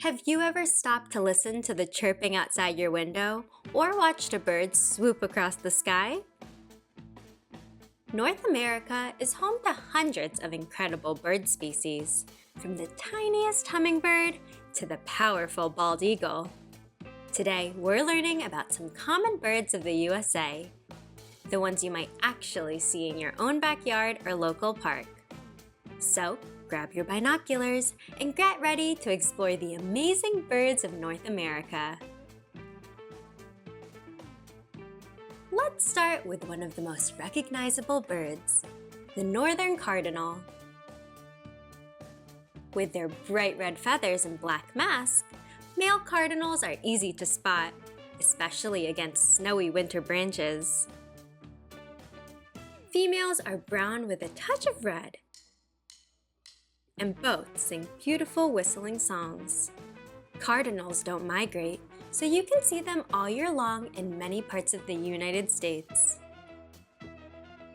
Have you ever stopped to listen to the chirping outside your window or watched a bird swoop across the sky? North America is home to hundreds of incredible bird species, from the tiniest hummingbird to the powerful bald eagle. Today, we're learning about some common birds of the USA, the ones you might actually see in your own backyard or local park. So, grab your binoculars and get ready to explore the amazing birds of North America. Let's start with one of the most recognizable birds, the northern cardinal. With their bright red feathers and black mask, male cardinals are easy to spot, especially against snowy winter branches. Females are brown with a touch of red, and both sing beautiful whistling songs. Cardinals don't migrate, so you can see them all year long in many parts of the United States.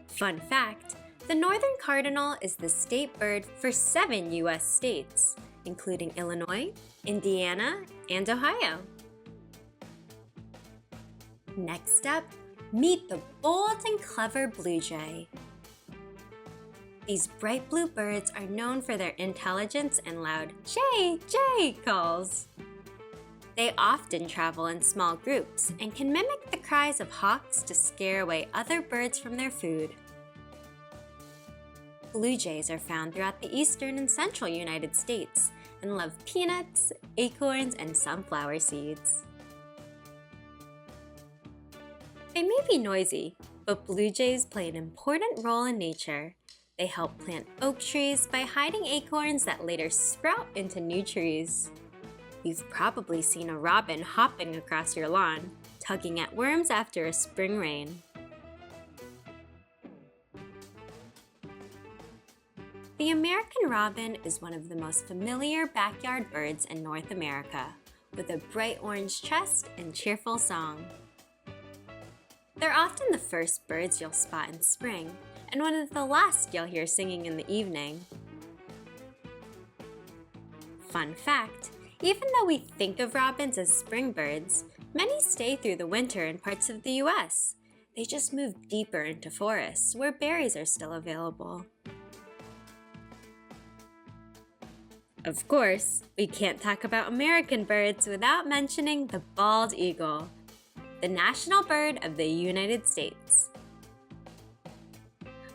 Fun fact, the northern cardinal is the state bird for 7 U.S. states, including Illinois, Indiana, and Ohio. Next up, meet the bold and clever blue jay. These bright blue birds are known for their intelligence and loud "jay, jay" calls. They often travel in small groups and can mimic the cries of hawks to scare away other birds from their food. Blue jays are found throughout the eastern and central United States and love peanuts, acorns, and sunflower seeds. They may be noisy, but blue jays play an important role in nature. They help plant oak trees by hiding acorns that later sprout into new trees. You've probably seen a robin hopping across your lawn, tugging at worms after a spring rain. The American robin is one of the most familiar backyard birds in North America, with a bright orange chest and cheerful song. They're often the first birds you'll spot in spring, and one of the last you'll hear singing in the evening. Fun fact, even though we think of robins as spring birds, many stay through the winter in parts of the US. They just move deeper into forests where berries are still available. Of course, we can't talk about American birds without mentioning the bald eagle, the national bird of the United States.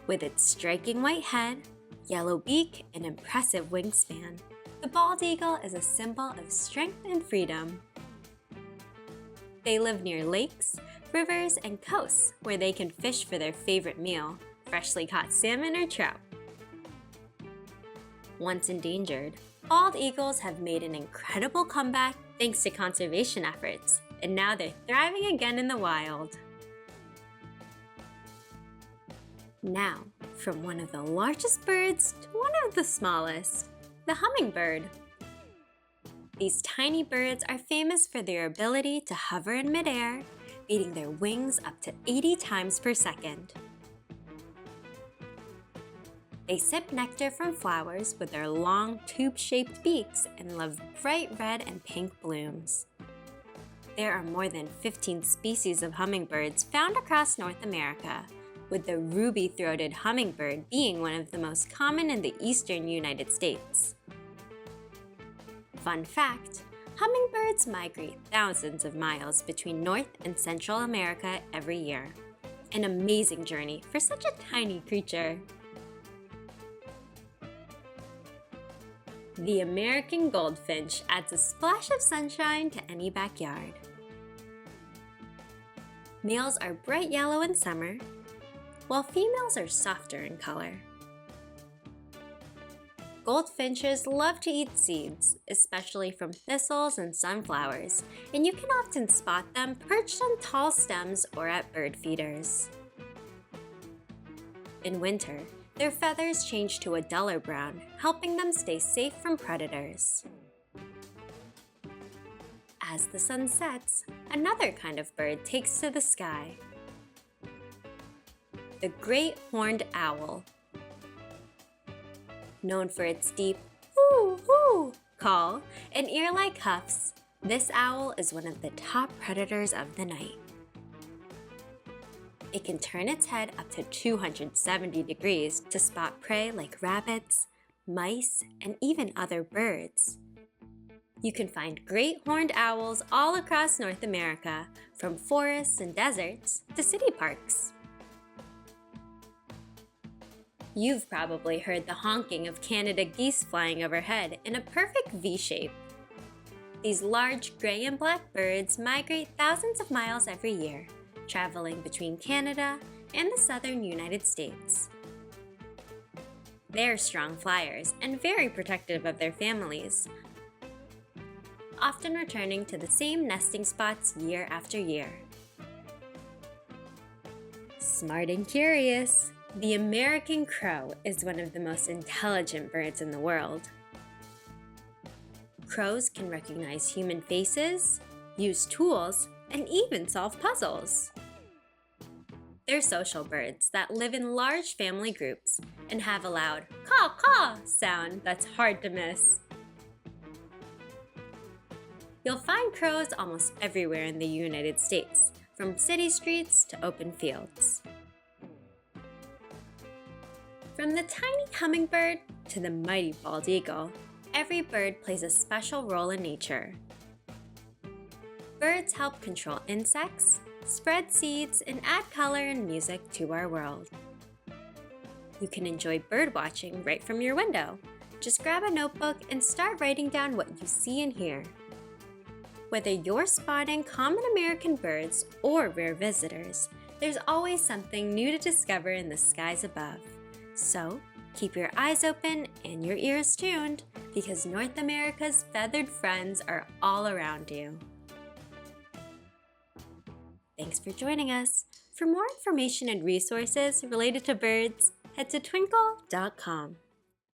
With its striking white head, yellow beak, and impressive wingspan, the bald eagle is a symbol of strength and freedom. They live near lakes, rivers, and coasts where they can fish for their favorite meal, freshly caught salmon or trout. Once endangered, bald eagles have made an incredible comeback thanks to conservation efforts, and now they're thriving again in the wild. Now, from one of the largest birds to one of the smallest, the hummingbird. These tiny birds are famous for their ability to hover in midair, beating their wings up to 80 times per second. They sip nectar from flowers with their long, tube-shaped beaks and love bright red and pink blooms. There are more than 15 species of hummingbirds found across North America, with the ruby-throated hummingbird being one of the most common in the eastern United States. Fun fact, hummingbirds migrate thousands of miles between North and Central America every year. An amazing journey for such a tiny creature. The American goldfinch adds a splash of sunshine to any backyard. Males are bright yellow in summer, while females are softer in color. Goldfinches love to eat seeds, especially from thistles and sunflowers, and you can often spot them perched on tall stems or at bird feeders. In winter, their feathers change to a duller brown, helping them stay safe from predators. As the sun sets, another kind of bird takes to the sky. The great horned owl. Known for its deep "hoo hoo" call and ear-like cuffs, this owl is one of the top predators of the night. It can turn its head up to 270 degrees to spot prey like rabbits, mice, and even other birds. You can find great horned owls all across North America, from forests and deserts to city parks. You've probably heard the honking of Canada geese flying overhead in a perfect V shape. These large gray and black birds migrate thousands of miles every year, traveling between Canada and the southern United States. They're strong flyers and very protective of their families, often returning to the same nesting spots year after year. Smart and curious, the American crow is one of the most intelligent birds in the world. Crows can recognize human faces, use tools, and even solve puzzles. They're social birds that live in large family groups and have a loud caw-caw sound that's hard to miss. You'll find crows almost everywhere in the United States, from city streets to open fields. From the tiny hummingbird to the mighty bald eagle, every bird plays a special role in nature. Birds help control insects, spread seeds, and add color and music to our world. You can enjoy bird watching right from your window. Just grab a notebook and start writing down what you see and hear. Whether you're spotting common American birds or rare visitors, there's always something new to discover in the skies above. So, keep your eyes open and your ears tuned, because North America's feathered friends are all around you. Thanks for joining us. For more information and resources related to birds, head to twinkl.com.